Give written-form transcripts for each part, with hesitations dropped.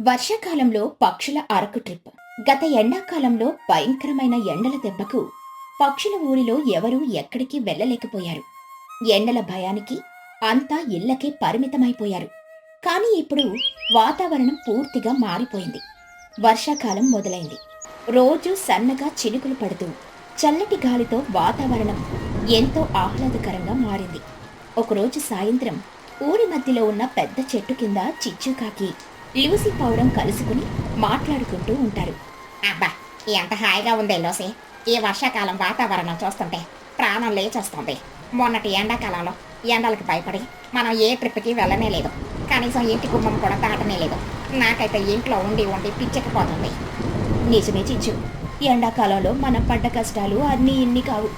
వర్షాకాలంలో పక్షుల అరకు ట్రిప్. గత ఎండాకాలంలో భయంకరమైన ఎండల దెబ్బకు పక్షుల ఊరిలో ఎవరూ ఎక్కడికి వెళ్ళలేకపోయారు. ఎండల భయానికి అంతా ఇళ్లకే పరిమితమైపోయారు. కానీ ఇప్పుడు వాతావరణం పూర్తిగా మారిపోయింది. వర్షాకాలం మొదలైంది. రోజు సన్నగా చినుకులు పడుతూ చల్లటి గాలితో వాతావరణం ఎంతో ఆహ్లాదకరంగా మారింది. ఒకరోజు సాయంత్రం ఊరి మధ్యలో ఉన్న పెద్ద చెట్టు కింద చిచ్చుకాకి, లూసీ పౌరం కలుసుకుని మాట్లాడుకుంటూ ఉంటారు. అబ్బా, ఎంత హాయిగా ఉందే లోసి. ఈ వర్షాకాలం వాతావరణం చూస్తుంటే ప్రాణం లేచొస్తుంది. మొన్నటి ఎండాకాలంలో ఎండలకు భయపడి మనం ఏ ట్రిప్కి వెళ్ళనే లేదు. కనీసం ఇంటి గుమ్మం కూడా దాటనే లేదు. నాకైతే ఇంట్లో ఉండి ఉండి పిచ్చెక్కిపోతుంది. నిజమే చిచ్చు, ఎండాకాలంలో మనం పడ్డ కష్టాలు అన్నీ ఇన్ని కావు.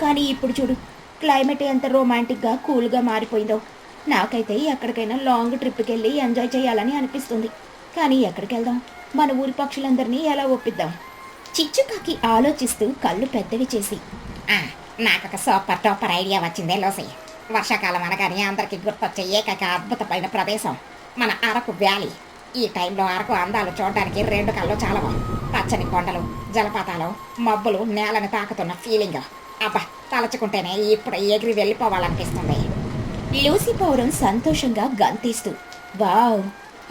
కానీ ఇప్పుడు చూడు, క్లైమేట్ ఎంత రొమాంటిక్గా కూల్గా మారిపోయిందో. నాకైతే ఎక్కడికైనా లాంగ్ ట్రిప్కి వెళ్ళి ఎంజాయ్ చేయాలని అనిపిస్తుంది. కానీ ఎక్కడికి వెళ్దాం? మన ఊరి పక్షులందరినీ ఎలా ఒప్పిద్దాం? చిచ్చుకాకి ఆలోచిస్తూ కళ్ళు పెద్దవి చేసి, నాకొక సూపర్ టూపర్ ఐడియా వచ్చిందే లోసి. వర్షాకాలం అనగానే అందరికీ గుర్తొచ్చే ఏకైక అద్భుతమైన ప్రదేశం మన అరకు వ్యాలీ. ఈ టైంలో అరకు అందాలు చూడడానికి రెండు కళ్ళు చాలవు. పచ్చని కొండలు, జలపాతాలు, మబ్బులు, నేలను తాకుతున్న ఫీలింగ్. అబ్బా, తలచుకుంటేనే ఇప్పుడు ఎగిరి వెళ్ళిపోవాలనిపిస్తుంది. లూసీ పౌరం సంతోషంగా గంతేస్తూ, వావ్,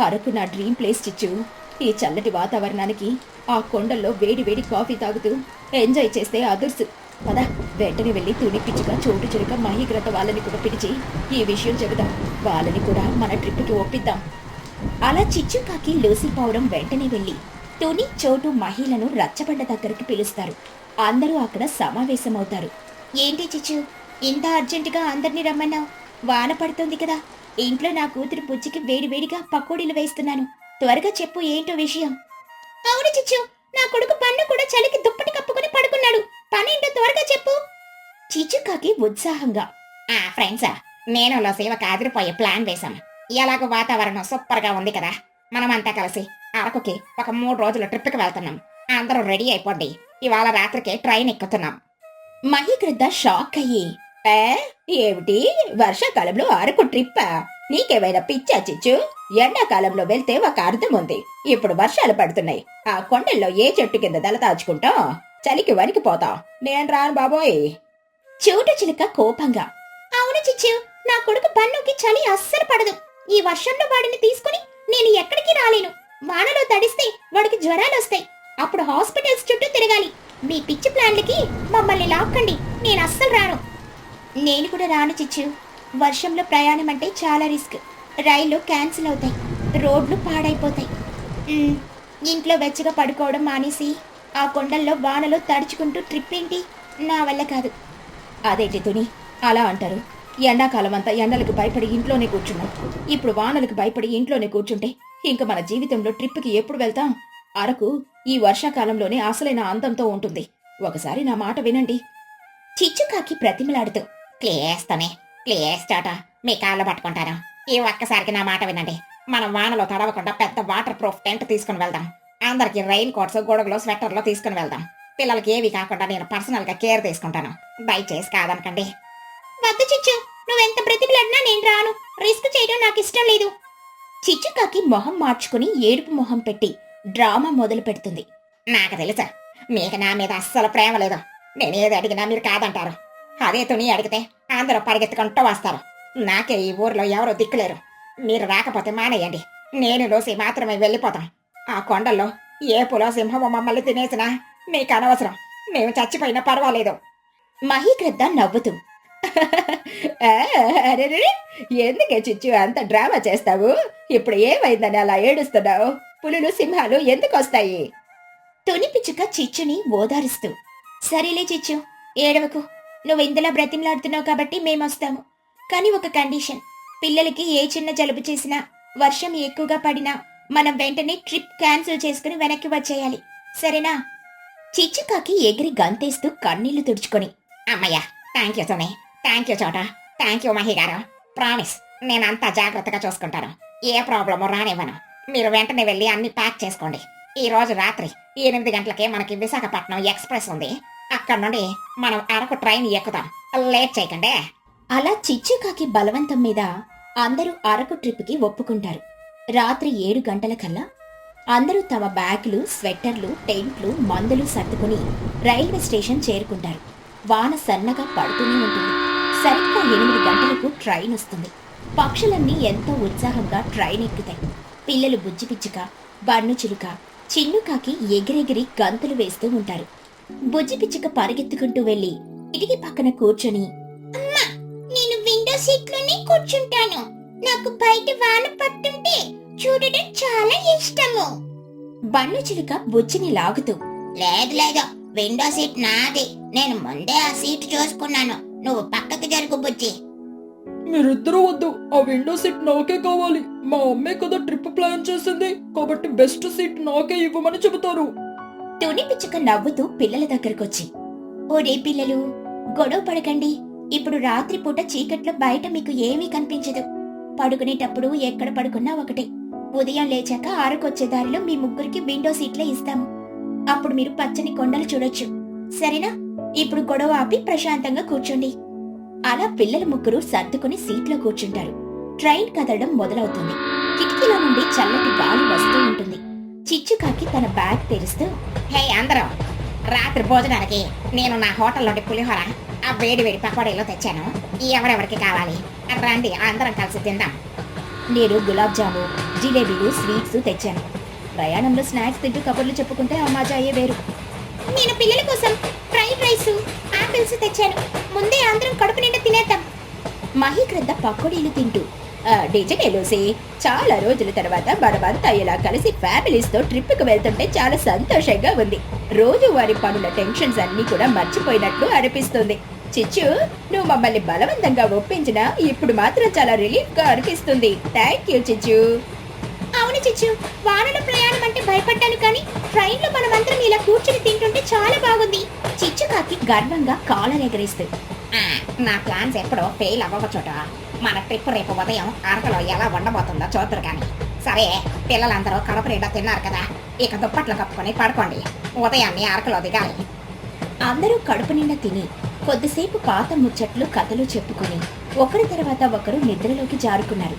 అరకు నా డ్రీమ్ ప్లేస్ చిచ్చు. ఈ చల్లటి వాతావరణానికి ఆ కొండల్లో వేడి వేడి కాఫీ తాగుతూ ఎంజాయ్ చేస్తే అదుర్సు. పద, వెంటనే వెళ్ళి తుని పిచ్చుక, చోటు చురుక, మహిగ్రత వాళ్ళని కూడా పిలిచి ఈ విషయం చెబుదాం. వాళ్ళని కూడా మన ట్రిప్కి ఒప్పిద్దాం. అలా చిచ్చుకాకి, లూసీ పౌరం వెంటనే వెళ్ళి తుని, చోటు, మహిళను రచ్చబండ దగ్గరికి పిలుస్తారు. అందరూ అక్కడ సమావేశమవుతారు. ఏంటి చిచ్చు, ఇంత అర్జెంటుగా అందరినీ రమ్మన్నావు? వాన పడుతుంది కదా, ఇంట్లో నా కూతురు పుచ్చికి వేడివేడిగా పకోడీలు వేస్తున్నాను. త్వరగా చెప్పు, ఏంటో విషయం. అవును చిచ్చు, నా కొడుకు పన్ను కూడా చలికి దుప్పటి కప్పుకుని పడుకున్నాడు. పనేంటో త్వరగా చెప్పు. చిచ్చుకాకి ఉత్సాహంగా, ఫ్రెండ్స్, నేను లోసి ఒక అదిరిపోయే ప్లాన్ వేశాం. ఎలాగో వాతావరణం సూపర్గా ఉంది కదా, మనమంతా కలిసి అరకుకి ఒక 3 రోజుల ట్రిప్కి వెళ్తున్నాం. అందరూ రెడీ అయిపోండి. ఇవాళ రాత్రికి ట్రైన్ ఎక్కుతున్నాం. మహిగ్రద్ద షాక్ అయ్యి, ఏమిటి, వర్షాకాలంలో అరకు ట్రిప్పా? నీకేమైనా పిచ్చా చిచ్చు? ఎండాకాలంలో వెళ్తే ఒక అర్థం ఉంది. ఇప్పుడు వర్షాలు పడుతున్నాయి. ఆ కొండల్లో ఏ చెట్టు కింద దళతాచుకుంటాం? చలికి వణికిపోతాం. నేను రాను బాబోయ్. చోటు చిలుక కోపంగా, అవును చిచ్చు, నా కొడుకు పన్నుకి చలి అస్సలు పడదు. ఈ వర్షంలో వాడిని తీసుకుని నేను ఎక్కడికి రాలేను. వానలో తడిస్తే వాడికి జ్వరాలు వస్తాయి. అప్పుడు హాస్పిటల్స్ చుట్టూ తిరగాలి. మీ పిచ్చి ప్లాన్లకి మమ్మల్ని లాక్కండి. నేను అస్సలు రాను. నేను కూడా రాను చిచ్చు. వర్షంలో ప్రయాణం అంటే చాలా రిస్క్. రైళ్లు క్యాన్సిల్ అవుతాయి, రోడ్లు పాడైపోతాయి. ఇంట్లో వెచ్చగా పడుకోవడం మానేసి ఆ కొండల్లో వానలో తడుచుకుంటూ ట్రిప్ ఏంటి? నా వల్ల కాదు. అదేంటి తుని, అలా అంటారు? ఎండాకాలం అంతా ఎండలకు భయపడి ఇంట్లోనే కూర్చున్నాం. ఇప్పుడు వానలకు భయపడి ఇంట్లోనే కూర్చుంటే ఇంక మన జీవితంలో ట్రిప్కి ఎప్పుడు వెళ్తాం? అరకు ఈ వర్షాకాలంలోనే అసలైన అందంతో ఉంటుంది. ఒకసారి నా మాట వినండి. చిచ్చుకాకి ప్రతిమలాడుతూ, ప్లీజ్ చాట, మీ కాళ్ళు పట్టుకుంటాను. ఈ ఒక్కసారికి నా మాట వినండి. మనం వానలో తడవకుండా పెద్ద వాటర్ ప్రూఫ్ టెంట్ తీసుకుని వెళ్దాం. అందరికి రెయిన్ కోట్స్, గొడుగులు, స్వెటర్లు తీసుకుని వెళ్దాం. పిల్లలకి ఏవి కాకుండా నేను పర్సనల్ గా కేర్ తీసుకుంటాను. దయచేసి కాదనకండి. వద్దు చిచ్చు, నువ్వెంత బ్రతిమలాడినా నేను రాను. రిస్క్ చేయడం నాకు ఇష్టం లేదు. చిచ్చుకాకి మొహం మార్చుకుని ఏడుపు మొహం పెట్టి డ్రామా మొదలు పెడుతుంది. నాకు తెలుసా, మీకు నా మీద అస్సలు ప్రేమ లేదు. నేనేది అడిగినా మీరు కాదంటారు. అదే తుని అడిగితే అందరూ పరిగెత్తుకుంటూ వస్తారు. నాకే ఈ ఊర్లో ఎవరో దిక్కులేరు. మీరు రాకపోతే మానేయండి. నేను లోసి మాత్రమే వెళ్ళిపోతాం. ఆ కొండల్లో ఏ పులో సింహమో మమ్మల్ని తినేసినా మీకు అనవసరం. మేము చచ్చిపోయినా పర్వాలేదు. మహిగ్రద్ద నవ్వుతూ, ఎందుకే చిచ్చు అంత డ్రామా చేస్తావు? ఇప్పుడు ఏమైందని అలా ఏడుస్తున్నావు? పులులు, సింహాలు ఎందుకు వస్తాయి? తుని పిచ్చుక చిచ్చుని ఓదారుస్తూ, సరేలే చిచ్చు, ఏడవకు. నువ్వు ఇందులో బ్రతిమలాడుతున్నావు కాబట్టి మేమొస్తాము. కానీ ఒక కండిషన్, పిల్లలకి ఏ చిన్న జలుబు చేసినా, వర్షం ఎక్కువగా పడినా మనం వెంటనే ట్రిప్ క్యాన్సిల్ చేసుకుని వెనక్కి వచ్చేయాలి, సరేనా? చిచ్చుకాకి ఎగిరి గంతేస్తూ కన్నీళ్లు తుడుచుకొని, అమ్మయ్య, thank you Tuni, thank you చోట, థ్యాంక్ యూ మహి గారు. ప్రామిస్, నేనంతా జాగ్రత్తగా చూసుకుంటాను. ఏ ప్రాబ్లము రానివ్వను. మీరు వెంటనే వెళ్ళి అన్ని ప్యాక్ చేసుకోండి. ఈ రోజు రాత్రి 8 గంటలకే మనకి విశాఖపట్నం ఎక్స్ప్రెస్ ఉంది. అక్కడ నుండి మనం అరకు ట్రైన్ ఎక్కుతాం. లేట్ చేయకండి. అలా చిచ్చుకాకి బలవంతం మీద అందరూ అరకు ట్రిప్కి ఒప్పుకుంటారు. రాత్రి 7 గంటలకల్లా అందరూ తమ బ్యాగులు, స్వెట్టర్లు, టెంట్లు, మందులు సర్దుకుని రైల్వే స్టేషన్ చేరుకుంటారు. వాన సన్నగా పడుతూనే ఉంటుంది. సరిగ్గా 8 గంటలకు ట్రైన్ వస్తుంది. పక్షులన్నీ ఎంతో ఉత్సాహంగా ట్రైన్ ఎక్కుతాయి. పిల్లలు బుజ్జి పిచ్చుక, బన్ను చిలుక, చిన్నుకాకి ఎగిరెగిరి గంతులు వేస్తూ ఉంటారు. బుజ్జి పిచ్చుక పరిగెత్తుకుంటూ వెళ్లి కిటికీ పక్కన కూర్చొని, అమ్మా, నేను విండో సీట్లోనే కూర్చుంటాను. నాకు బయట వాన పడుతుంటే చూడడం చాలా ఇష్టము. బన్ను చిలుక బుజ్జిని లాగుతూ, లేదు, విండో సీట్ నాది. నేను ముందే ఆ సీట్ చూసుకున్నాను. నువ్వు పక్కకి జరుగు బుజ్జి. మీరిద్దరూ వద్దు, ఆ విండో సీట్ నాకే కావాలి. మా అమ్మే కదా ట్రిప్ ప్లాన్ చేసింది, కాబట్టి బెస్ట్ సీట్ నాకే ఇవ్వమని చెబుతారు. తుని పిచ్చుక నవ్వుతూ పిల్లల దగ్గరకొచ్చి, ఓడే పిల్లలు, గొడవ పడకండి. ఇప్పుడు రాత్రిపూట చీకట్లో బయట మీకు ఏమీ కనిపించదు. పడుకునేటప్పుడు ఎక్కడ పడుకున్నా ఒకటే. ఉదయం లేచాక ఆరుకొచ్చే దారిలో మీ ముగ్గురికి విండో సీట్లే ఇస్తాము. అప్పుడు మీరు పచ్చని కొండలు చూడొచ్చు. సరేనా? ఇప్పుడు గొడవ ఆపి ప్రశాంతంగా కూర్చోండి. అలా పిల్లలు ముగ్గురు సర్దుకుని సీట్లో కూర్చుంటారు. ట్రైన్ కదలడం మొదలవుతుంది. కిటికీలో నుండి చల్లటి గాలి వస్తూ ఉంటుంది. చిచ్చుకాకి తన బ్యాగ్ తెరుస్తూ, హే అందరూ, రాత్రి భోజనానికి నేను నా హోటల్లోని పులిహోర, ఆ వేడి వేడి పకోడీలో తెచ్చాను. ఎవరెవరికి కావాలి రండి, అందరం కలిసి తిందాం. నేను గులాబ్ జాము, జిలేబీలు, స్వీట్స్ తెచ్చాను. ప్రయాణంలో స్నాక్స్ తింటూ కబుర్లు చెప్పుకుంటే ఆ మజాయే వేరు. నేను పిల్లల కోసం ఫ్రైడ్ రైస్, ఆపిల్స్ తెచ్చాను. ముందే అందరం కడుపు నిండా తినేద్దాం. మహీక్రద్ద పకోడీలు తింటూ, డిజనే లూసీ, చాలా రోజుల తర్వాత మనమంతా ఇలా కలిసి ఫ్యామిలీస్తో ట్రిప్కి వెళ్తుంటే చాలా సంతోషంగా ఉంది. రోజువారి పనుల టెన్షన్స్ అన్నీ కూడా మర్చిపోయినట్లు అనిపిస్తుంది. చిచ్చు, నువ్వు మమ్మల్ని బలవంతంగా ఒప్పించినా ఇప్పుడు మాత్రం చాలా రిలీఫ్ గా అనిపిస్తుంది. థ్యాంక్ యూ చిచ్చు. అవును చిచ్చు, వానలో ప్రయాణం అంటే భయపడ్డాను, కానీ ట్రైన్ లో మనమందరం ఇలా కూర్చుని తింటుంటే చాలా బాగుంది. చిచ్చుకాకి గర్వంగా కాలర్ ఎగరేస్తూ, నా ప్లాన్స్ ఎప్పుడో ఫెయిల్ అవ్వవచ్చుట. మన ట్రిప్ రేపు ఉదయం అరకలో ఎలా ఉండబోతుందో చూద్దరు కానీ. సరే, పిల్లలందరూ కడుపు నిండా తిన్నారు కదా, ఇక దుప్పట్లు కప్పుకొని పడుకోండి. ఉదయాన్నే అరకలో దిగాలి. అందరూ కడుపు నిండా తిని కొద్దిసేపు పాత ముచ్చట్లు, కథలు చెప్పుకొని ఒకరి తర్వాత ఒకరు నిద్రలోకి జారుకున్నారు.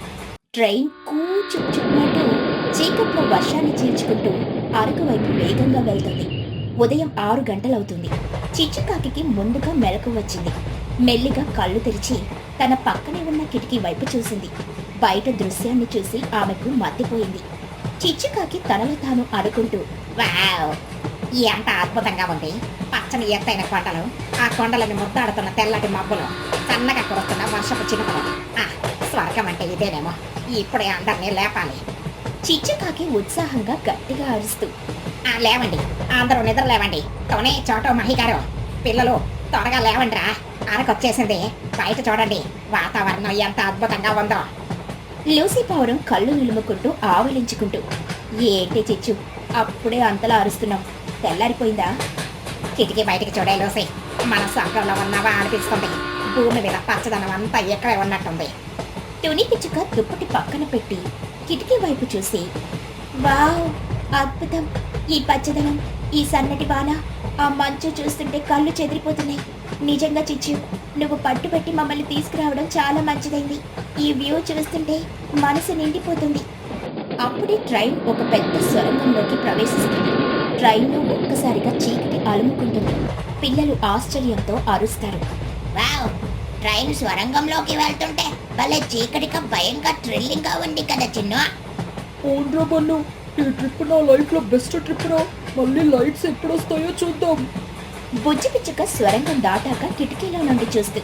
ట్రైన్ కూచుకున్నట్టు చీకట్లో వర్షాన్ని చీల్చుకుంటూ అరకు వైపు వేగంగా వెళ్తుంది. ఉదయం 6 గంటలవుతుంది. చిచ్చుకాకి ముందుగా మెలకు వచ్చింది. మెల్లిగా కళ్ళు తెరిచి తన పక్కనే ఉన్న కిటికీ వైపు చూసింది. బయట దృశ్యాన్ని చూసి ఆమెకు మత్తిపోయింది. చిచ్చుకాకి తనలో తాను అనుకుంటూ, వావ్, ఎంత అద్భుతంగా ఉంది. పచ్చని ఎత్తైన కొండలు, ఆ కొండలను ముద్దాడుతున్న తెల్లటి మబ్బులు, సన్నగా కురుస్తున్న వర్షపు చినుకులు. స్వర్గం అంటే ఇదేనేమో. ఇప్పుడే అందరినీ లేపాలి. చిచ్చుకాకి ఉత్సాహంగా గట్టిగా అరుస్తూ, లేవండి, అందరూ నిద్ర లేవండి. తోనే చోటో మహి గారు, పిల్లలు త్వరగా లేవండిరా, అరకొచ్చేసింది. బయట చూడండి, వాతావరణం ఎంత అద్భుతంగా ఉందో. లూసీ పావురం కళ్ళు నిలుముకుంటూ ఆవలించుకుంటూ, ఏంటి చిచ్చు, అప్పుడే అంతలా అరుస్తున్నావు? తెల్లారిపోయిందా? కిటికీ బయటికి చూడే లూసీ, మన స్వర్గంలో ఉన్నావా అనిపిస్తుంది. భూమి మీద పచ్చదనం అంతా ఎక్కడే ఉన్నట్టుంది. తుని పిచ్చుక దుప్పటి పక్కన పెట్టి కిటికీ వైపు చూసి, వావ్, అద్భుతం! ఈ పచ్చదనం, ఈ సన్నటి వాన, ఆ మంచు చూస్తుంటే కళ్ళు చెదిరిపోతున్నాయి. నిజంగా చిచ్చు, నువ్వు పట్టుబట్టి మమ్మల్ని తీసుకురావడం చాలా మంచిదైంది. ఈ వ్యూ చూస్తుంటే మనసు నిండిపోతుంది. అప్పుడే ట్రైన్ ఒక పెద్ద సొరంగంలోకి ప్రవేశిస్తుంది. ట్రైన్లో ఒక్కసారిగా చీకటి అలుముకుంటుంది. పిల్లలు ఆశ్చర్యంతో అరుస్తారు. వావ్, ట్రైన్ స్వరంగంలోకి వెళ్తుంటే భలే చీకటిగా భయంగా థ్రిల్లింగ్ గా ఉంది కదా చిన్ను. ఓన్రా బన్ను, ఈ ట్రిప్ నా లైఫ్ లో బెస్ట్ ట్రిప్ రా. మళ్ళీ లైట్స్ ఎప్పుడు వస్తాయో చూద్దాం. బుజ్జి పిచ్చుక స్వరంగం దాటాక కిటికీలో నుండి చూస్తూ,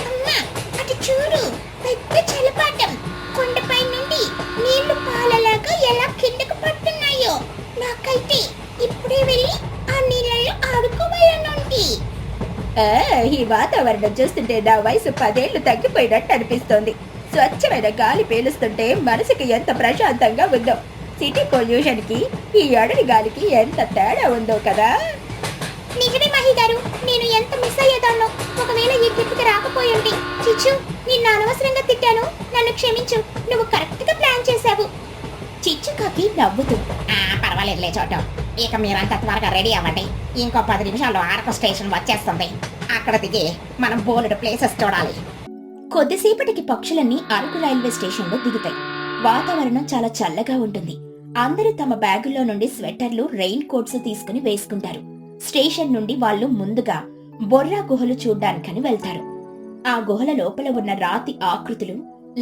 అమ్మా, అటు చూడు, పెద్ద జలపాతం. కొండపై నుండి నీళ్లు పాలలాగా ఎలా కిందకు పడుతున్నాయో. నాకైతే ఇప్పుడే వెళ్ళి ఆ నీళ్ళలో ఆడుకోవాలనుంది. ఈ వాతావరణం చూస్తుంటే నా వయసు 10 ఏళ్లు తగ్గిపోయినట్టు అనిపిస్తోంది. స్వచ్ఛమైన గాలి పీలుస్తుంటే మనసుకి ఎంత ప్రశాంతంగా ఉందో. సిటీ పొల్యూషన్ కి ఈ అడవి గాలికి ఎంత తేడా ఉందో కదా. నిజమే మహి గారు, నేను ఎంత మిస్ అయ్యేదాన్నో ఒకవేళ ఈ ట్రిప్కి రాకపోయింది. చిచ్చు, నిన్ను అనవసరంగా తిట్టాను, నన్ను క్షమించు. నువ్వు కరెక్ట్ గా ప్లాన్ చేశావు. చిచ్చుకాకి నవ్వుతూ, పర్వాలేదులే చోటు. ఇక మీరంతా త్వరగా రెడీ అవ్వండి. ఇంకో 10 నిమిషాల్లో అరకు స్టేషన్ వచ్చేస్తుంది. అక్కడ దిగి మనం బోలెడు ప్లేసెస్ చూడాలి. కొద్దిసేపటికి పక్షులన్నీ అరకు రైల్వే స్టేషన్లో దిగుతాయి. వాతావరణం చాలా చల్లగా ఉంటుంది. అందరూ తమ బ్యాగుల్లో నుండి స్వెటర్లు, రెయిన్ కోట్స్ తీసుకుని వేసుకుంటారు. స్టేషన్ నుండి వాళ్ళు ముందుగా బొర్రా గుహలు చూడ్డానికని వెళ్తారు. ఆ గుహల లోపల ఉన్న రాతి ఆకృతులు,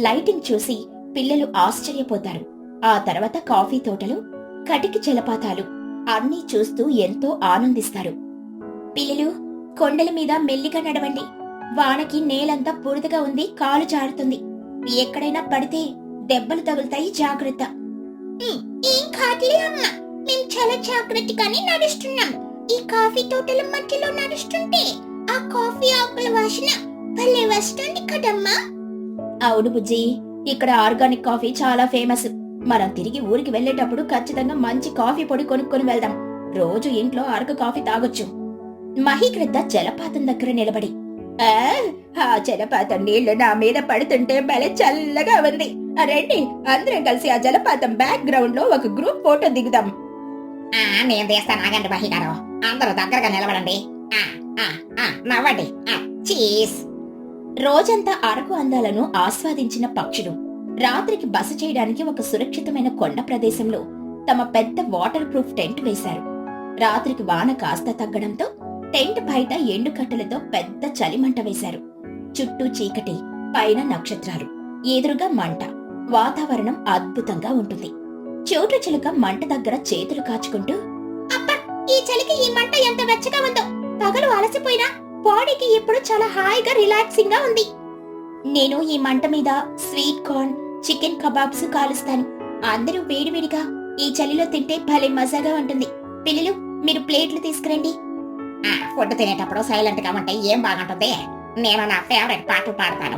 లైటింగ్ చూసి పిల్లలు ఆశ్చర్యపోతారు. ఆ తర్వాత కాఫీ తోటలు, కటికి జలపాతాలు అన్నీ చూస్తూ ఎంతో ఆనందిస్తారు. పిల్లలు, కొండల మీద మెల్లిగా నడవండి. వానకి నేలంతా బురదగా ఉంది, కాలు జారుతుంది. ఎక్కడైనా పడితే దెబ్బలు తగులుతాయి, జాగ్రత్త. ఏం కాదులే అమ్మా, మేము చాలా జాగ్రత్తగానే నడుస్తున్నాం. ఈ కాఫీ తోటల మధ్యలో నడుస్తుంటే ఆ కాఫీ ఆకుల వాసన భలే వస్తుంది కదమ్మా. అవును బుజ్జి, ఇక్కడ ఆర్గానిక్ కాఫీ చాలా ఫేమస్. మనం తిరిగి ఊరికి వెళ్లేటప్పుడు ఖచ్చితంగా మంచి కాఫీ పొడి కొనుక్కొని వెళ్దాం. రోజు ఇంట్లో అరకు కాఫీ తాగొచ్చు. మహిగ్రద్ద జలపాతం దగ్గర నిలబడి, ఆ జలపాతం నీళ్లు నా మీద పడుతుంటే భలే చల్లగా ఉంది. రండి, అందరం కలిసి ఆ జలపాతం బ్యాక్ గ్రౌండ్ లో ఒక గ్రూప్ ఫోటో దిగుదాం. నేను తీస్తాను, ఆగండి మహి గారు. అందరూ దగ్గరగా నిలబడండి. నవ్వండి. చీస్. రోజంతా అరకు అందాలను ఆస్వాదించిన పక్షులు రాత్రికి బస చేయడానికి ఒక సురక్షితమైన కొండ ప్రదేశంలో తమ పెద్ద వాటర్ ప్రూఫ్ టెంట్ వేశారు. రాత్రికి వాన కాస్త తగ్గడంతో టెంట్ బయట ఎండుకట్టెలతో పెద్ద చలిమంట వేశారు. చుట్టూ చీకటి, పైన నక్షత్రాలు, ఎదురుగా మంట. వాతావరణం అద్భుతంగా ఉంటుంది. చోటు చిలుక మంట దగ్గర చేతులు కాచుకుంటూ, అబ్బా, ఈ చలికి ఈ మంట ఎంత వెచ్చగా ఉందో. పగలు అలసిపోయినా బాడీకి ఇప్పుడు చాలా హాయిగా రిలాక్సింగ్ గా ఉంది. నేను ఈ మంట మీద స్వీట్ కార్న్, చికెన్ కబాబ్స్ కాలుస్తాను. అందరూ వేడివేడిగా ఈ చలిలో తింటే భలే మజాగా ఉంటుంది. పిల్లలు, మీరు ప్లేట్లు తీసుకురండి. ఫుడ్ తినేటప్పుడు సైలెంట్ గా ఉంటే ఏం బాగుంటుంది. నేను నా ఫేవరెట్ పాటలు పాడతాను,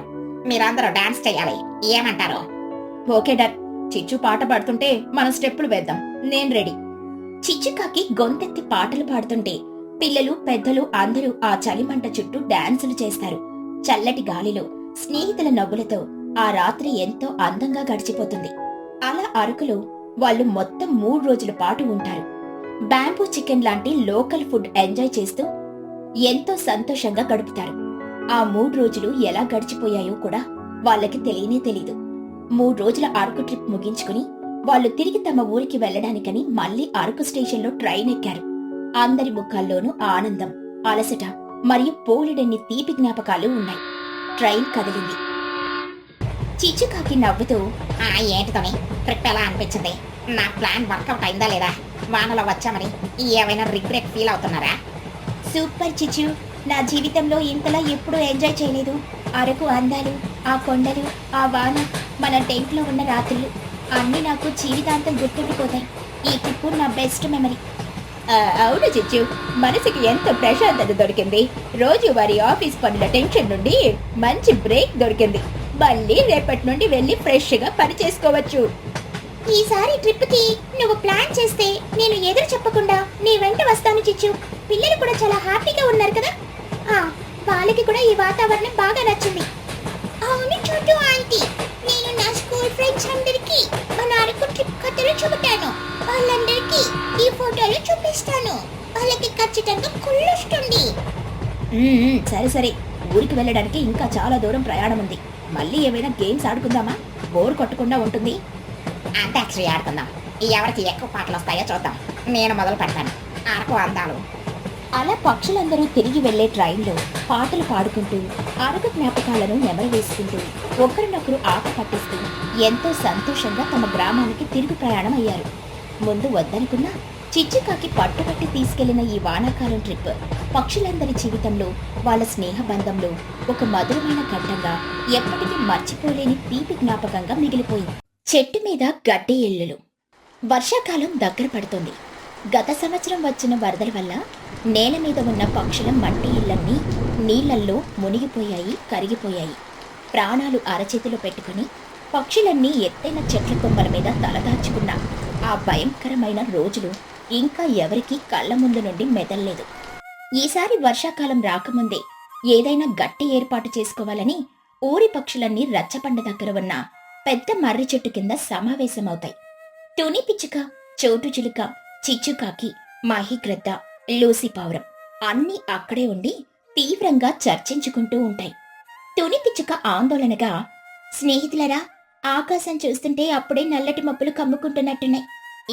మీరందరూ డాన్స్ చేయాలి. ఏమంటారు? Okay done. చిచ్చు పాట పాడుతుంటే మనం స్టెప్పులు వేద్దాం. నేను రెడీ. చిచ్చుకాకి గొంతెత్తి పాటలు పాడుతుంటే పిల్లలు, పెద్దలు అందరూ ఆ చలిమంట చుట్టూ డాన్సులు చేస్తారు. చల్లటి గాలిలో, స్నేహితుల నవ్వులతో ఆ రాత్రి ఎంతో అందంగా గడిచిపోతుంది. అలా అరకులో వాళ్ళు మొత్తం 3 రోజుల పాటు ఉంటారు. బ్యాంబూ చికెన్ లాంటి లోకల్ ఫుడ్ ఎంజాయ్ చేస్తూ ఎంతో సంతోషంగా గడుపుతారు. ఆ 3 రోజులు ఎలా గడిచిపోయాయో కూడా వాళ్ళకి తెలియనే తెలీదు. 3 రోజుల అరకు ట్రిప్ ముగించుకుని వాళ్ళు తిరిగి తమ ఊరికి వెళ్లడానికని మళ్లీ అరకు స్టేషన్లో ట్రైన్ ఎక్కారు. అందరి ముఖాల్లోనూ ఆనందం, అలసట మరియు పోలెడన్ని తీపి జ్ఞాపకాలు ఉన్నాయి. ట్రైన్ కదిలింది. చిచ్చుకాకి నవ్వుతూ, ఏంటితోని ట్రిప్ ఎలా అనిపించింది? నా ప్లాన్ వర్కౌట్ అయిందా లేదా? వానలో వచ్చామని ఏమైనా రిగ్రెట్ ఫీల్ అవుతున్నారా? సూపర్ చిచ్చు, నా జీవితంలో ఇంతలా ఎప్పుడూ ఎంజాయ్ చేయలేదు. అరకు అందాలు, ఆ కొండలు, ఆ వాన, మన టెంట్లో ఉన్న రాత్రులు అన్నీ నాకు జీవితాంతం గుర్తుండిపోతాయి. ఈ ట్రిప్ నా బెస్ట్ మెమరీ. అవును చిచ్చు, మనసుకి ఎంతో ప్రశాంతత దొరికింది. రోజు వారి ఆఫీస్ పనుల టెన్షన్ నుండి మంచి బ్రేక్ దొరికింది. మళ్ళీ రేపటి నుండి వెళ్ళి ఫ్రెష్ గా పని చేసుకోవచ్చు. ఈసారి ట్రిప్ కి నువ్వు ప్లాన్ చేస్తే నేను ఎదురు చెప్పకుండా నీ వెంట వస్తాను చిచ్చు. పిల్లలు కూడా చాలా హ్యాపీగా ఉన్నారు కదా. వాళ్ళకి కూడా ఈ వాతావరణం బాగా నచ్చింది. అవును చూడు ఆంటీ, నేను నా స్కూల్ ఫ్రెండ్స్ అందరికి మన అరకు ట్రిప్ కథలు చెబుతాను. వాళ్ళందరికీ ఈ ఫోటోలు చూపిస్తాను. వాళ్ళకి ఖచ్చితంగా కుళ్ళొస్తుంది. సరే సరే, ఊరికి వెళ్ళడానికి ఇంకా చాలా దూరం ప్రయాణం ఉంది. మళ్ళీ ఏమైనా గేమ్స్ ఆడుకుందామా? బోర్ కొట్టకుండా ఉంటుంది. అంతాక్షరి ఆడుకుందాం. ఎవరికి ఎక్కువ పాటలు వస్తాయో చూద్దాం. నేను మొదలు పెడతాను. అరకు అందాలు. అలా పక్షులందరూ తిరిగి వెళ్లే ట్రైన్లో పాటలు పాడుకుంటూ, అరకు జ్ఞాపకాలను నెమరు వేసుకుంటూ, ఒకరినొకరు ఆట పట్టిస్తూ ఎంతో సంతోషంగా తమ గ్రామానికి తిరుగు ప్రయాణం అయ్యారు. ముందు వద్దనుకున్నా చిచ్చుకాకి పట్టుపట్టి తీసుకెళ్లిన ఈ వానాకాలం ట్రిప్ పక్షులందరి జీవితంలో, వాళ్ళ స్నేహ బంధంలో ఒక మధురమైన ఘట్టంగా, ఎప్పటికీ మర్చిపోలేని తీపి జ్ఞాపకంగా మిగిలిపోయింది. చెట్టు మీద గడ్డి ఇళ్ళలు. వర్షాకాలం దగ్గర పడుతుంది. గత సంవత్సరం వచ్చిన వరదల వల్ల నేల మీద ఉన్న పక్షుల మట్టి ఇళ్లన్నీ నీళ్లల్లో మునిగిపోయాయి, కరిగిపోయాయి. ప్రాణాలు అరచేతిలో పెట్టుకుని పక్షులన్నీ ఎత్తైన చెట్ల కొమ్మల మీద తలదాచుకున్న ఆ భయంకరమైన రోజులు ఇంకా ఎవరికీ కళ్ల ముందు నుండి మెదల్లేదు. ఈసారి వర్షాకాలం రాకముందే ఏదైనా గట్టి ఏర్పాటు చేసుకోవాలని ఊరి పక్షులన్నీ రచ్చబండ దగ్గర ఉన్న పెద్ద మర్రి చెట్టు కింద సమావేశమవుతాయి. తుని పిచ్చుక, చోటు చిలుక, చిచ్చుకాకి, మహిగ్రద్ద, లూసి పావురం అన్నీ అక్కడే ఉండి తీవ్రంగా చర్చించుకుంటూ ఉంటాయి. తుని పిచ్చుక ఆందోళనగా, స్నేహితులరా, ఆకాశం చూస్తుంటే అప్పుడే నల్లటి మబ్బులు కమ్ముకుంటున్నట్టున్నాయి.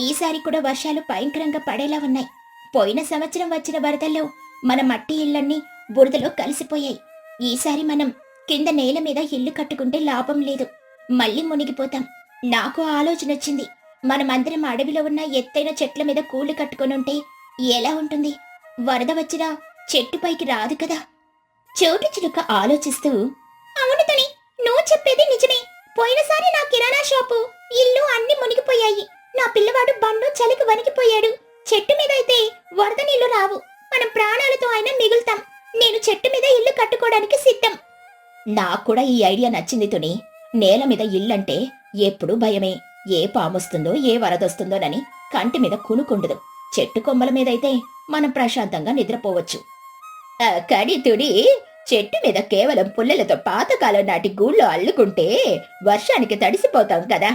ఈసారి కూడా వర్షాలు భయంకరంగా పడేలా ఉన్నాయి. పోయిన సంవత్సరం వచ్చిన వరదల్లో మన మట్టి ఇళ్లన్నీ బురదలో కలిసిపోయాయి. ఈసారి మనం కింద నేల మీద ఇల్లు కట్టుకుంటే లాభం లేదు, మళ్ళీ మునిగిపోతాం. నాకు ఆలోచన వచ్చింది. మనమందరం అడవిలో ఉన్న ఎత్తైన చెట్ల మీద కూళ్ళు కట్టుకొనుంటే ఎలా ఉంటుంది? వరద వచ్చినా చెట్టుపైకి రాదు కదా. చోటు చిలుక ఆలోచిస్తూ, అవును తని, నువ్వు చెప్పేది నిజమే. పోయినసారి నా కిరాణా షాపు, ఇల్లు అన్ని మునిగిపోయాయి. నా పిల్లవాడు బండు చలికి వణికిపోయాడు. చెట్టు మీద అయితే వరద నీళ్లు రావు, మనం ప్రాణాలతో అయినా మిగులుతాం. నేను చెట్టు మీద ఇల్లు కట్టుకోవడానికి సిద్ధం. నాకు కూడా ఈ ఐడియా నచ్చింది తుని. నేల మీద ఇల్లంటే ఎప్పుడూ భయమే. ఏ పామొస్తుందో ఏ వరదొస్తుందోనని కంటి మీద కునుకుండదు. చెట్టు కొమ్మల మీదైతే మనం ప్రశాంతంగా నిద్రపోవచ్చు. కడి తుడి, చెట్టు మీద కేవలం పుల్లలతో పాతకాలం నాటి గూళ్ళు అల్లుకుంటే వర్షానికి తడిసిపోతాం కదా.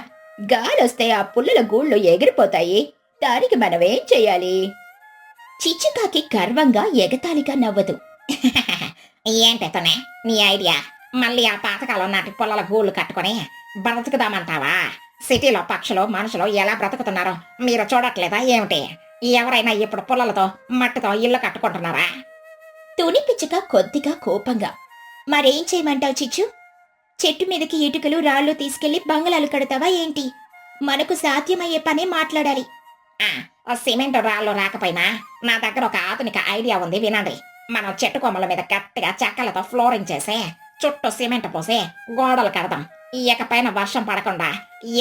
గాలొస్తే ఆ పుల్లల గూళ్ళు ఎగిరిపోతాయి. దానికి మనమేం చెయ్యాలి? చిచ్చుకాకి గర్వంగా ఎగతాళిగా నవ్వదు. ఏంటనే నీ ఐడియా? మళ్ళీ ఆ పాతకాలం నాటి పొలాల గూళ్ళు కట్టుకొని బ్రతుకుదామంటావా? సిటీలో పక్షులు మనుషులు ఎలా బ్రతుకుతున్నారో మీరు చూడట్లేదా ఏమిటి? ఎవరైనా ఇప్పుడు పుల్లలతో మట్టితో ఇల్లు కట్టుకుంటున్నారా? తుని పిచ్చుక కొద్దిగా కోపంగా, మరేం చేయమంటావు చిచ్చు? చెట్టు మీదకి ఇటుకలు రాళ్ళు తీసుకెళ్లి బంగళాలు కడతావా ఏంటి? మనకు సాధ్యమయ్యే పనే మాట్లాడాలి. సిమెంట్ రాళ్ళు రాకపోయినా నా దగ్గర ఒక ఆధునిక ఐడియా ఉంది, వినండి. మనం చెట్టు కొమ్మల మీద గట్టిగా చెక్కలతో ఫ్లోరింగ్ చేసి చుట్టూ సిమెంట్ పోసి గోడలు కడదాం. ఇకపైన వర్షం పడకుండా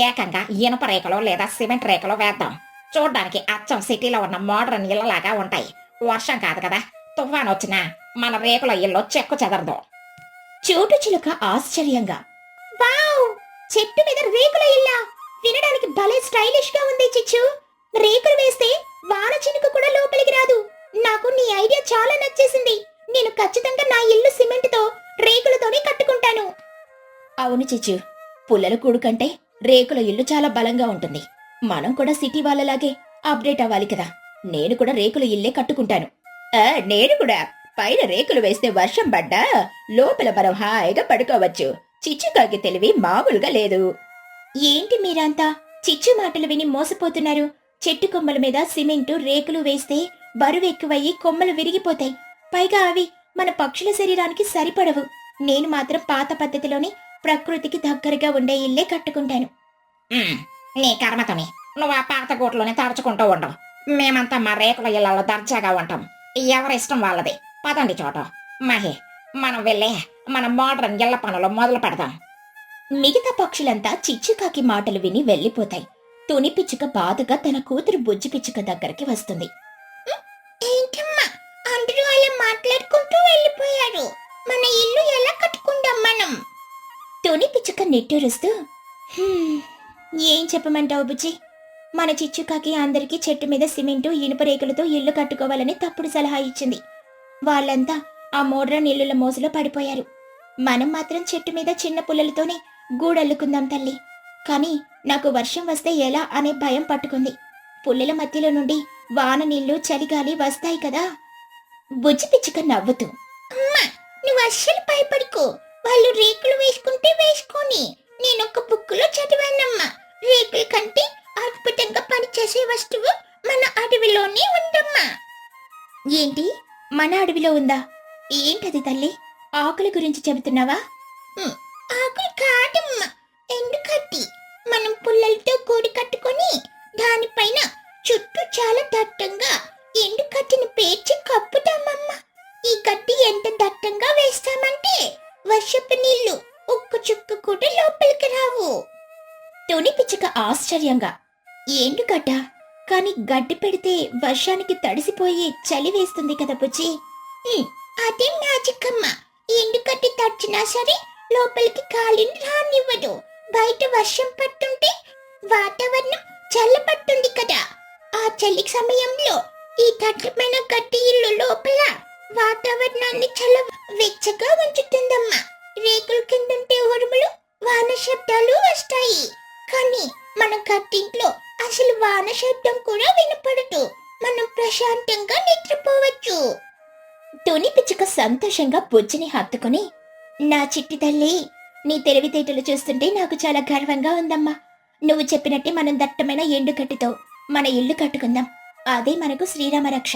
ఏకంగా ఇనుప రేకులు లేదా సిమెంట్ రేకులు వేద్దాం. చూడ్డానికి అచ్చం సిటీలో ఉన్న మోడర్న్ ఇళ్లలాగా ఉంటాయి. వర్షం కాదు కదా, తుఫాన్ వచ్చినా మన రేకుల ఇల్లు చెక్కు చెదరదు. చోటు చిలుక ఆశ్చర్యంగా, వావ్, చెట్టు మీద రేకుల ఇల్లా? వినడానికి భలే స్టైలిష్ గా ఉంది చిచ్చు. రేకులు వేస్తే వాన చినుకు కూడా లోపలికి రాదు. నాకు నీ ఐడియా చాలా నచ్చేసింది. నేను ఖచ్చితంగా నా ఇల్లు సిమెంట్తో రేకులతోనే కట్టుకుంటాను. అవును చిచ్చు, పుల్లల కూడు కంటే రేకుల ఇల్లు చాలా బలంగా ఉంటుంది. మనం కూడా సిటీ వాళ్ళలాగే అప్డేట్ అవ్వాలి కదా. నేను కూడా రేకుల ఇల్లే కట్టుకుంటాను. నేను కూడా. పైన రేకులు వేస్తే వర్షం పడ్డా లోపల మనం హాయిగా పడుకోవచ్చు. చిచ్చుకాకి తెలివి మామూలుగా లేదు. ఏంటి మీరంతా చిచ్చు మాటలు విని మోసపోతున్నారు? చెట్టు కొమ్మల మీద సిమెంటు రేకులు వేస్తే బరువు ఎక్కువయ్యి కొమ్మలు విరిగిపోతాయి. పైగా అవి మన పక్షుల శరీరానికి సరిపడవు. నేను మాత్రం పాత పద్ధతిలోని ప్రకృతికి దగ్గరగా ఉండే ఇల్లే కట్టుకుంటాను. నీ కర్మతోని నువ్వు ఆ పాత గోట్లోనే తడుచుకుంటూ ఉండవు. మేమంతా మా రేకుల ఇళ్లలో దర్జాగా ఉంటాం. ఎవరిష్టం వాళ్ళది. పదండి చోట మహి, మనం వెళ్ళే మన మోడర్న్ ఇళ్ల పనులు మొదలు పెడదాం. మిగతా పక్షులంతా చిచ్చుకాకి మాటలు విని వెళ్లిపోతాయి. తుని పిచ్చుక బాధగా తన కూతురు బుజ్జి పిచ్చుక దగ్గరికి వస్తుంది. ఏంటమ్మా అందరూ అలా మాట్లాడుకుంటూ వెళ్ళిపోయారు? మన ఇల్లు ఎలా కట్టుకుందాం మనం? తుని పిచ్చుక నిట్టూరుస్తూ, ఏం చెప్పమంటావు బుజ్జి? మన చిచ్చుకాకి అందరికీ చెట్టు మీద సిమెంటు ఇనుప రేకులతో ఇల్లు కట్టుకోవాలని తప్పుడు సలహా ఇచ్చింది. వాళ్ళంతా ఆ మోడ్రన్ ఇల్లుల మోసలో పడిపోయారు. మనం మాత్రం చెట్టు మీద చిన్న పుల్లలతోనే గూడల్లుకుందాం తల్లి. కానీ నాకు వర్షం వస్తే ఎలా అనే భయం పట్టుకుంది. పుల్లల మధ్యలో నుండి వాన నీళ్లు చలిగాలి వస్తాయి కదా. బుజ్జి పిచ్చుక నవ్వుతూ, అమ్మా నువ్వు అస్సలు భయపడుకో. వాళ్ళు రేకులు వేసుకుంటే వేసుకొని, నేనొక బుక్కులో చదివానమ్మా, రేకుల కంటే అద్భుతంగా పనిచేసే వస్తువు మన అడవిలోనే ఉందమ్మా. ఏంటి, మన అడవిలో ఉందా? ఏంటది తల్లి? ఆకుల గురించి చెబుతున్నావా? ఆకులు కాదమ్మా, ఎండుకట్టి. మనం పుల్లలతో గూడు కట్టుకొని దానిపైన చుట్టూ చాలా దట్టంగా ఎండుకట్టిని పేర్చి కప్పుతామమ్మా. ఈ గడ్డి ఎంత దట్టంగా వేస్తామంటే వర్షపు నీళ్లు ఒక్క చుక్క కూడా లోపలికి రావు. తుని పిచ్చుక ఆశ్చర్యంగా, ఏండుగడ్డ? కాని గడ్డి పెడితే వర్షానికి తడిసిపోయి చలి వేస్తుంది కదా బుజ్జి. అదే మ్యాజిక్ అమ్మా. ఎండుకట్టి తడిచినా సరే లోపలికి గాలిని రానివ్వదు. బయట వర్షం పట్టుంటే వాతావరణం చల్లబట్టుంది కదా. ఆ చలి సమయంలో ఈ దట్టమైన గడ్డి ఇల్లు లోపల వాతావరణాన్ని చల్ల వెచ్చగా ఉంచుతుందమ్మా. రేకుల కిందుంటే ఉరుములు, వాన శబ్దాలు వస్తాయి. కానీ మన గడ్డింట్లో అసలు వాన శబ్దం కూడా వినపడదు. మనం ప్రశాంతంగా నిద్రపోవచ్చు. తుని పిచ్చుక సంతోషంగా బుజ్జిని హత్తుకుని, నా చిట్టి తల్లి, నీ తెలివితేటలు చూస్తుంటే నాకు చాలా గర్వంగా ఉందమ్మా. నువ్వు చెప్పినట్టే మనం దట్టమైన ఎండుగడ్డితో మన ఇల్లు కట్టుకుందాం. అదే మనకు శ్రీరామ రక్ష.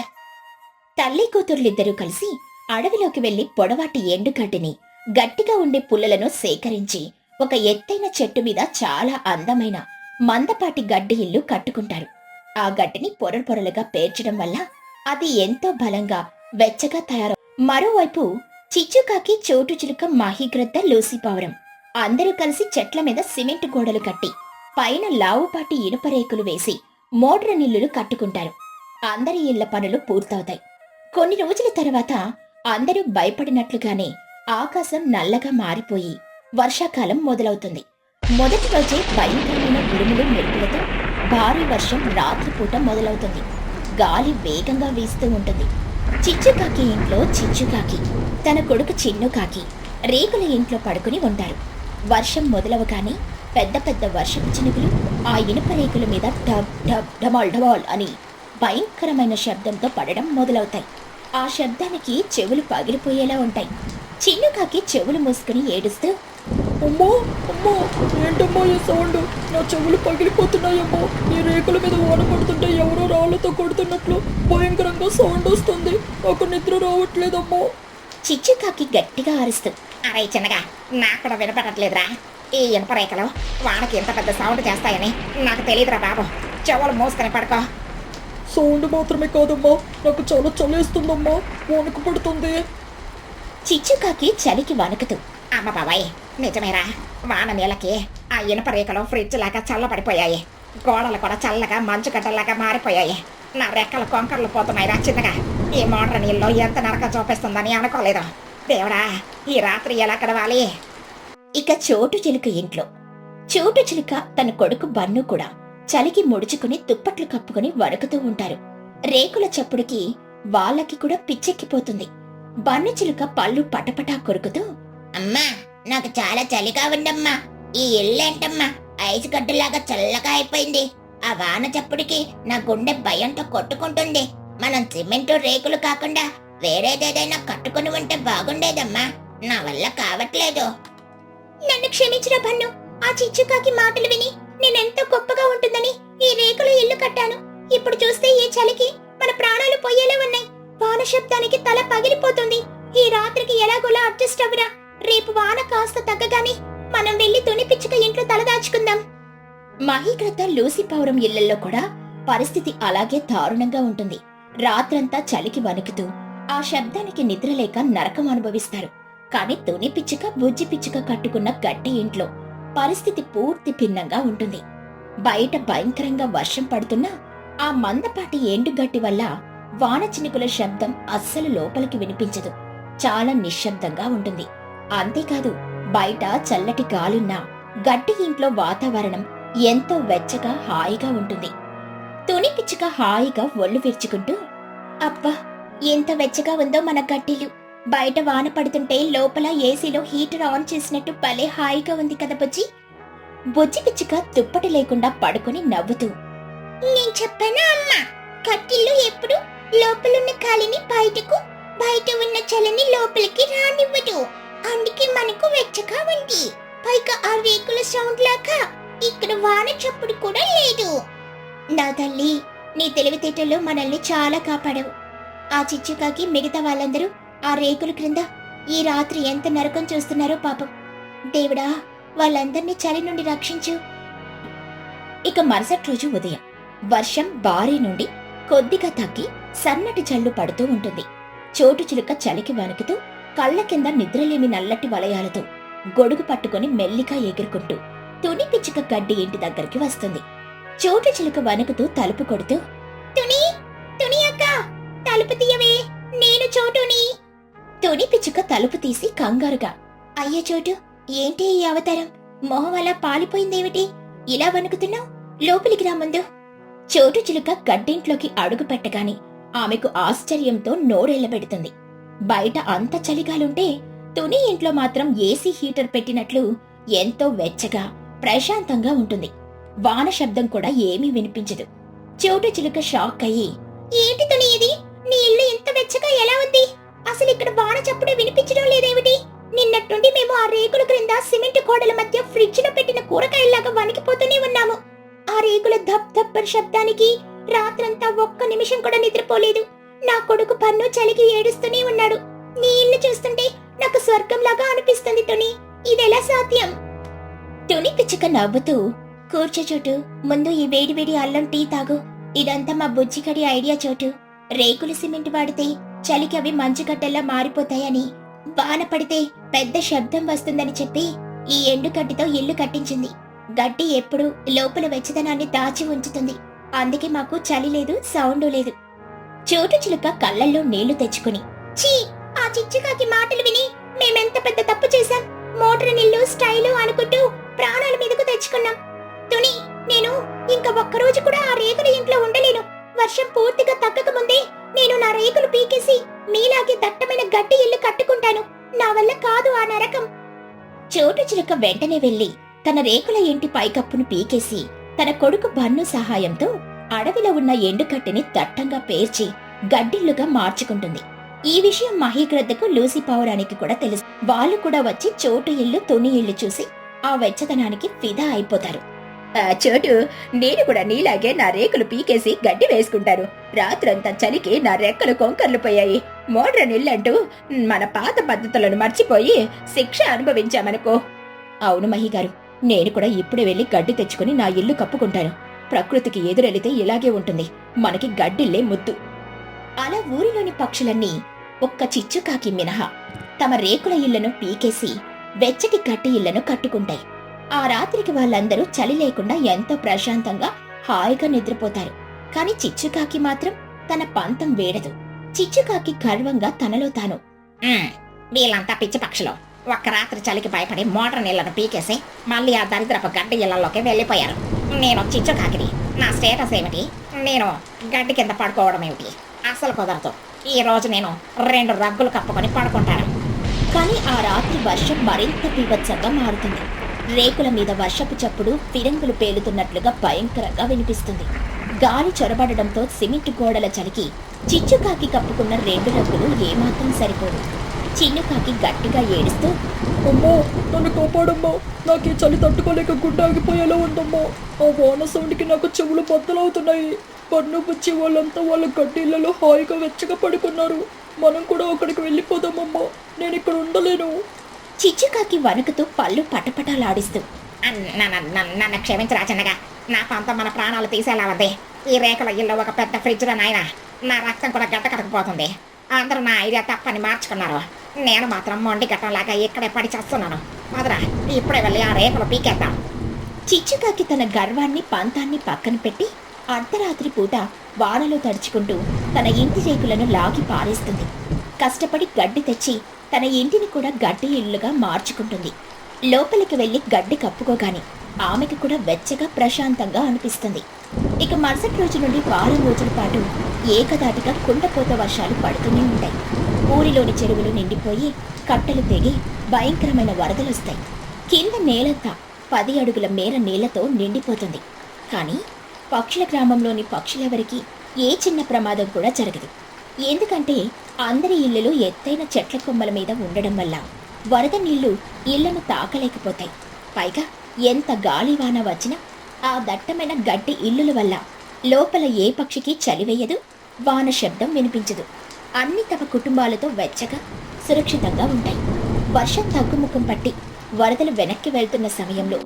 తల్లి కూతుర్లిద్దరూ కలిసి అడవిలోకి వెళ్లి పొడవాటి ఎండుగడ్డిని, గట్టిగా ఉండే పుల్లలను సేకరించి ఒక ఎత్తైన చెట్టు మీద చాలా అందమైన మందపాటి గడ్డి ఇల్లు కట్టుకుంటారు. ఆ గడ్డిని పొరలుగా పేర్చడం వల్ల అది ఎంతో బలంగా, వెచ్చగా తయారవు. మరోవైపు చిచ్చుకాకి, చోటు చిలుక, మహిగ్రద్ద, లూసిపావురం అందరూ కలిసి చెట్ల మీద సిమెంట్ గోడలు కట్టి పైన లావుపాటి ఇనుప రేకులు వేసి మోడ్రన్ ఇల్లులు కట్టుకుంటారు. అందరి ఇళ్ల పనులు పూర్తవుతాయి. కొన్ని రోజుల తర్వాత అందరూ భయపడినట్లుగానే ఆకాశం నల్లగా మారిపోయి వర్షాకాలం మొదలవుతుంది. మొదటి రోజే భయంకరమైన ఉరుములు, మెరుపులతో భారీ వర్షం రాత్రిపూట మొదలవుతుంది. గాలి వేగంగా వీస్తూ ఉంటుంది. చిచ్చుకాకి ఇంట్లో చిచ్చుకాకి, తన కొడుకు చిన్నుకాకి రేకుల ఇంట్లో పడుకుని ఉంటారు. వర్షం మొదలవగానే పెద్ద పెద్ద వర్షపు చినుకులు ఆ ఇనుప రేకుల మీద డబ్ డబ్ డమాల్ డమాల్ అని భయంకరమైన శబ్దంతో పడడం మొదలవుతాయి. ఆ శబ్దానికి చెవులు పగిలిపోయేలా ఉంటాయి. చిన్నుకాకి చెవులు మూసుకుని ఏడుస్తూ, అమ్మో అమ్మో, ఏంటమ్మా ఈ సౌండ్? నా చెవులు పగిలిపోతున్నాయమ్మో. ఈ రేకుల మీద వాన పడుతుంటే ఎవరో రాళ్లతో కొడుతున్నట్లు భయంకరంగా సౌండ్ వస్తుంది. నాకు నిద్ర రావట్లేదమ్మో. చిచ్చుకాకి గట్టిగా అరుస్తూ, అరే చిన్నగా, నాకు కూడా వినపడట్లేదురా. ఈ ఇనుప రేఖలు వానకి ఎంత పెద్ద సౌండ్ చేస్తాయని నాకు తెలియదురా బాబు. చెవులు మూసుకొని పడుకో. సౌండ్ మాత్రమే కాదమ్మా, నాకు చాలా చలేస్తుందమ్మా, వణుకు పడుతుంది. చిచ్చుకాకి చలికి వణుకుతూ, అమ్మ బాబాయ్, నిజమేరా. వాన నీళ్ళకి ఆ ఇనుప రేఖలు ఫ్రిడ్జ్ లాగా చల్లబడిపోయాయి. గోడలు కూడా చల్లగా మంచుగడ్డలాగా మారిపోయాయి. నా రెక్కలు కొంకర్లు పోతున్నాయిరా చిన్నగా. ఈ మోటార్ నీళ్ళు ఎంత నరకం చూపిస్తుందని అనుకోలేదు. దేవుడా, ఈ రాత్రి ఎలా గడవాలి? ఇక చోటు చిలుక ఇంట్లో చోటు చిలుక తన కొడుకు బన్ను కూడా చలికి ముడుచుకుని దుప్పట్లు కప్పుకుని వణుకుతూ ఉంటారు. రేకుల చప్పుడుకి వాళ్ళకి కూడా పిచ్చెక్కిపోతుంది. బన్ను చిలుక పళ్ళు పటపటా కొరుకుతూ, అమ్మా, నాకు చాలా చలిగా ఉందమ్మా. ఈ ఇల్లేంటమ్మా ఐసు గడ్డలాగా చల్లగా అయిపోయింది. ఆ వాన చప్పుడికి నా గుండె భయంతో కొట్టుకుంటుంది. మనం సిమెంట్ రేకులు కాకుండా వేరేదేదైనా కట్టుకుని ఉంటే బాగుండేదమ్మా. నా వల్ల కావట్లేదు. నన్ను క్షమించిన బన్ను. ఆ చిచ్చుకాకి మాటలు విని నేనెంతో గొప్పగా ఉంటుందని ఈ రేకుల ఇల్లు కట్టాను. ఇప్పుడు చూస్తే ఈ చలికి మన ప్రాణాలు పోయేలా ఉన్నాయి. వాన శబ్దానికి తల పగిలిపోతుంది. ఈ రాత్రికి ఎలాగోలా అడ్జస్ట్ అవ్వరా. రేపు వాన కాస్త తగ్గగానే మనం వెళ్లి తునిపిచ్చుక ఇంట్లో తలదాచుకుందాం. మహిగ్రద్ద, లూసిపావురం ఇళ్లలో కూడా పరిస్థితి అలాగే దారుణంగా ఉంటుంది. రాత్రంతా చలికి వణుకుతూ ఆ శబ్దానికి నిద్రలేక నరకం అనుభవిస్తారు. కాని తుని పిచ్చుక, బుజ్జి పిచ్చుక కట్టుకున్న గట్టి ఇంట్లో పరిస్థితి పూర్తి భిన్నంగా ఉంటుంది. బయట భయంకరంగా వర్షం పడుతున్నా ఆ మందపాటి ఎండుగడ్డి వల్ల వాన చినుకుల శబ్దం అస్సలు లోపలికి వినిపించదు. చాలా నిశ్శబ్దంగా ఉంటుంది. అంతేకాదు, బయట చల్లటి గాలున్నా గడ్డి ఇంట్లో వాతావరణం ఎంతో వెచ్చగా, హాయిగా ఉంటుంది. తుని పిచ్చుక హాయిగా ఒళ్ళు విరుచుకుంటూ, అబ్బా, ఎంత వెచ్చగా ఉందో మన గడ్డిలు. బయట వాన పడుతుంటే లోపల ఏసీలో హీటర్ ఆన్ చేసినట్టు భలే హాయిగా ఉంది కదా బుజ్జి. బుజ్జి పిచ్చుక దుప్పటి లేకుండా పడుకుని నవ్వుతూ, నేను చెప్పానా అమ్మా, కట్టిల్లు ఎప్పుడు లోపలున్న గాలిని బయటకు, బయట ఉన్న చలిని లోపలికి రానివ్వదు. అందుకే మనకు వెచ్చగా ఉంది. పైగా ఆ రేకుల సౌండ్ లాగా ఇక్కడ వాన చప్పుడు కూడా లేదు. నా తల్లి, నీ తెలివితేటల్లో మనల్ని చాలా కాపాడావు. ఆ చిచ్చుకాకి మిగతా వాళ్ళందరూ ఆ రేకుల క్రింద ఈ రాత్రి ఎంత నరకం చూస్తున్నారో పాపం. దేవుడా, వాళ్ళందర్నీ చలి నుండి రక్షించు. ఇక మరుసటి రోజు ఉదయం వర్షం భారీ నుండి కొద్దిగా తగ్గి సన్నటి జల్లు పడుతూ ఉంటుంది. చోటు చిలుక చలికి వణుకుతూ కళ్ళ కింద నిద్రలేమి నల్లటి వలయాలతో గొడుగు పట్టుకుని మెల్లిగా ఎగురుకుంటూ తుని పిచ్చుక గడ్డి ఇంటి దగ్గరికి వస్తుంది. చోటు చిలుక వణుకుతూ తలుపు కొడుతూ, తుని, తుని అక్క, తలుపు తీయవే, నేను చోటుని. తుని పిచ్చుక తలుపు తీసి కంగారుగా, అయ్యో చోటు, ఏంటి ఈ అవతారం? మొహం అలా పాలిపోయిందేమిటి? ఇలా వణుకుతున్నావు? లోపలికి రా ముందు. చోటు చిలుక గడ్డింట్లోకి అడుగు పెట్టగాని ఆమెకు ఆశ్చర్యంతో నోరెళ్లబెడుతుంది. బయట అంత చలిగాలుంటే తుని ఇంట్లో మాత్రం ఏసీ హీటర్ పెట్టినట్లు ఎంతో వెచ్చగా, ప్రశాంతంగా ఉంటుంది. వాన శబ్దం కూడా ఏమీ వినిపించదు. చోటు చిలుక షాక్ అయ్యి, ఏంటి తుని ఇది? నీ ఇల్లు ఇంత వెచ్చగా ఎలా ఉంది? అసలు ఇక్కడ వాన చప్పుడే వినిపించడం లేదేమిటి? నిన్నట్టుండి మేము ఆ రేకుల క్రింద సిమెంట్ గోడల మధ్య ఫ్రిడ్జ్ లో పెట్టిన కూరగాయల్లాగా వణికిపోతూనే ఉన్నాము. ఆ రేకుల ధప్ ధప్పని శబ్దానికి రాత్రంతా ఒక్క నిమిషం కూడా నిద్రపోలేదు. నా కొడుకు పన్ను చలికి ఏడుస్తూనే ఉన్నాడు. నీ ఇల్లు చూస్తుంటే నాకు స్వర్గంలాగా అనిపిస్తుంది తుని. ఇదెలా సాధ్యం? తుని పిచ్చుక నవ్వుతూ, కూర్చో చోటు, ముందు ఈ వేడి వేడి అల్లం టీ తాగు. ఇదంతా మా బుజ్జికడి ఐడియా చోటు. రేకుల సిమెంట్ వాడితే చలికి అవి మంచుగడ్డల్లా మారిపోతాయని, వాన పడితే పెద్ద శబ్దం వస్తుందని చెప్పి ఈ ఎండుగడ్డితో ఇల్లు కట్టించింది. గడ్డి ఎప్పుడు లోపల వెచ్చదనాన్ని దాచి ఉంచుతుంది. అందుకే మాకు చలి లేదు, సౌండు లేదు. చోటు చిలుక కళ్ళల్లో నీళ్లు తెచ్చుకుని, చీ, ఆ చిచ్చుకాకి మాటలు విని మేమెంత పెద్ద తప్పు చేశాం. మోటార్ నీళ్లు స్టైలు అనుకుంటూ ప్రాణాల మీదకు తెచ్చుకున్నాం. తుని, నేను ఇంకా ఒక్కరోజు కూడా ఆ రేకుల ఇంట్లో ఉండలేను. వర్షం పూర్తిగా తగ్గక ముందే నేను నా రేకులు పీకేసి మీలాగే దట్టమైన గడ్డి ఇల్లు కట్టుకుంటాను. నా వల్ల కాదు ఆ నరకం. చోటు చిలుక వెంటనే వెళ్లి తన రేకుల ఇంటి పైకప్పును పీకేసి తన కొడుకు బన్ను సహాయంతో అడవిలో ఉన్న ఎండుకట్టెని దట్టంగా పేర్చి గడ్డిల్లుగా మార్చుకుంటుంది. ఈ విషయం మహీగ్రద్దకు లూసీ పావురానికి కూడా తెలుసు. వాళ్ళు కూడా వచ్చి చోటు ఇల్లు తుని ఇల్లు చూసి ఆ వెచ్చదనానికి ఫిదా అయిపోతారు. చోటు, నేను కూడా నీలాగే నా రేకులు పీకేసి గడ్డి వేసుకుంటాను. రాత్రంతా చలికి నా రెక్కలు కొంకర్లు పోయాయి. మోడ్రన్ ఇల్లంటూ మన పాత పద్ధతులను మర్చిపోయి శిక్ష అనుభవించామనుకో. అవును మహిగారు, నేను కూడా ఇప్పుడే వెళ్లి గడ్డి తెచ్చుకుని నా ఇల్లు కప్పుకుంటాను. ప్రకృతికి ఎదురెళితే ఇలాగే ఉంటుంది. మనకి గడ్డిల్లే ముద్దు. అలా ఊరిలోని పక్షులన్నీ ఒక్క చిచ్చుకాకి మినహా తమ రేకుల ఇళ్లను పీకేసి వెచ్చటి గడ్డి ఇళ్లను కట్టుకుంటాయి. ఆ రాత్రికి వాళ్ళందరూ చలి లేకుండా ఎంతో ప్రశాంతంగా హాయిగా నిద్రపోతారు. కాని చిచ్చుకాకి మాత్రం తన పంతం వేడదు. చిచ్చుకాకి గర్వంగా తనలో తాను, వీళ్ళంతా పిచ్చి పక్షులు. ఒక్క రాత్రి చలికి భయపడి మోటార్ నీళ్లను పీకేసి మళ్ళీ ఆ దరిద్రపు గడ్డి ఇళ్లలోకి వెళ్లిపోయారు. నేను చిచ్చుకాకిని. నా స్టేటస్ ఏమిటి? నేను గడ్డి కింద పడుకోవడం ఏమిటి? అసలు కుదరదు. ఈ రోజు నేను 2 రగ్గులు కప్పుకొని పడుకుంటాను. కాని ఆ రాత్రి వర్షం మరింత బీభత్సంగా మారుతుంది. రేకుల మీద వర్షపు చప్పుడు ఫిరంగులు పేలుతున్నట్లుగా భయంకరంగా వినిపిస్తుంది. గాలి చొరబడడంతో సిమెంట్ గోడల చలికి చిచ్చుకాకి కప్పుకున్న 2 రగ్గులు ఏమాత్రం సరిపోదు. చిన్నుకాకి గట్టిగా ఏడుస్తూ, అమ్మో, నన్ను కాపాడమ్మా. నాకు ఈ చలి తట్టుకోలేక గుడ్డ ఆగిపోయేలా ఉందమ్మా. ఆ వాన సౌండ్కి నాకు చెవులు బద్దలవుతున్నాయి. పన్ను పుచ్చి వాళ్ళంతా వాళ్ళ గడ్డిళ్లలో హాయిగా వెచ్చగా పడుకున్నారు. మనం కూడా అక్కడికి వెళ్ళిపోదామమ్మా. నేను ఇక్కడ ఉండలేను. చిచ్చుకాకి వణుకుతూ పళ్ళు పటపటాలాడిస్తూ, నన్ను క్షమించరా చిన్నగా. నా పంత మన ప్రాణాలు తీసేలా ఉంది. ఈ రేకుల ఇల్లు ఒక పెద్ద ఫ్రిడ్జ్ రా నాయన. నా రక్తం కూడా గడ్డ కట్టుకుపోతుంది. అందరూ నా ఐడియా తప్పని మార్చుకున్నారు. నేను మాత్రం మొండి గట్టంలాగా ఇక్కడే పడి చేస్తున్నాను. వదరా, ఇప్పుడే వెళ్ళి ఆ రేకులు పీకేద్దాం. చిచ్చుకాకి తన గర్వాన్ని పంతాన్ని పక్కన పెట్టి అర్ధరాత్రి పూట వానలో తడుచుకుంటూ తన ఇంటి రేకులను లాగి పారేస్తుంది. కష్టపడి గడ్డి తెచ్చి తన ఇంటిని కూడా గడ్డి ఇల్లుగా మార్చుకుంటుంది. లోపలికి వెళ్లి గడ్డి కప్పుకోగాని ఆమెకు కూడా వెచ్చగా ప్రశాంతంగా అనిపిస్తుంది. ఇక మరుసటి రోజు నుండి వారం రోజుల పాటు ఏకదాటిగా కుండపోత వర్షాలు పడుతూనే ఉంటాయి. ఊరిలోని చెరువులు నిండిపోయి కట్టలు తెగి భయంకరమైన వరదలొస్తాయి. కింద నేలంతా 10 అడుగుల మేర నీళ్లతో నిండిపోతుంది. కానీ పక్షుల గ్రామంలోని పక్షులెవరికి ఏ చిన్న ప్రమాదం కూడా జరగదు. ఎందుకంటే అందరి ఇళ్లలు ఎత్తైన చెట్ల కొమ్మల మీద ఉండడం వల్ల వరద నీళ్లు ఇళ్లను తాకలేకపోతాయి. పైగా ఎంత గాలివాన వచ్చినా ఆ దట్టమైన గడ్డి ఇల్లుల వల్ల లోపల ఏ పక్షికి చలివేయదు, వాన శబ్దం వినిపించదు. అన్ని తమ కుటుంబాలతో వెచ్చగా సురక్షితంగా ఉంటాయి. వర్షం తగ్గుముఖం పట్టి వరదలు వెనక్కి వెళ్తున్న సమయంలో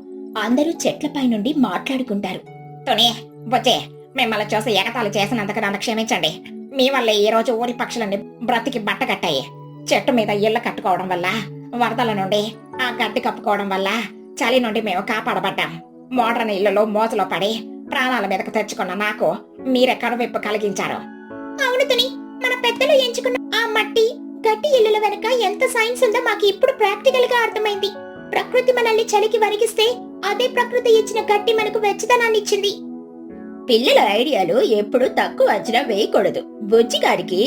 అందరూ చెట్లపై నుండి మాట్లాడుకుంటారు. తుని, బొచ్చే, మిమ్మల్ని చూసి ఎగతాళి చేసినందుకు నన్ను క్షమించండి. మీ వల్ల ఈ రోజు ఊరి పక్షులన్నీ బ్రతికి బట్ట కట్టాయి. చెట్టు మీద ఇళ్లు కట్టుకోవడం వల్ల, వరదల నుండి ఆ గడ్డి కప్పుకోవడం వల్ల చలి నుండి మేము కాపాడబడ్డాం. మోడ్రన్ ఇళ్లలో మోజులో పడి ప్రాణాల మీదకు తెచ్చుకున్న నాకు మీరే కనువిప్పు కలిగించారు. అవును తుని, మన పెద్దలు ఎంచుకున్న ఆ మట్టి గడ్డి ఇల్లుల వెనక ఎంత సైన్స్ ఉందో మాకు ఇప్పుడు ప్రాక్టికల్ గా అర్థమైంది. ప్రకృతి మనల్ని చలికి వణికిస్తే అదే ప్రకృతి ఇచ్చిన గడ్డి మనకు వెచ్చదనాన్ని ఇచ్చింది. పిల్లల ఐడియాలు ఎప్పుడు తక్కువ అంచనా వేయకూడదు. బుజ్జిగాడికి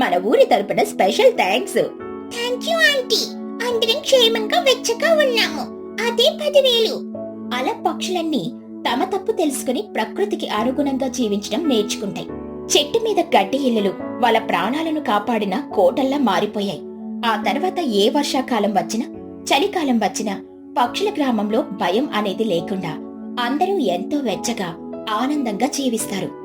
మన ఊరి తరపున special thanks. Thank you aunty. అందరం క్షేమంగా వెచ్చగా ఉన్నాము. అదే 10,000. అలా పక్షులన్నీ తమ తప్పు తెలుసుకుని ప్రకృతికి అనుగుణంగా జీవించడం నేర్చుకుంటాయి. చెట్టు మీద గడ్డి ఇల్లులు వాళ్ళ ప్రాణాలను కాపాడిన కోటల్లా మారిపోయాయి. ఆ తర్వాత ఏ వర్షాకాలం వచ్చినా, చలికాలం వచ్చినా పక్షుల గ్రామంలో భయం అనేది లేకుండా అందరూ ఎంతో వెచ్చగా ఆనందంగా జీవిస్తారు.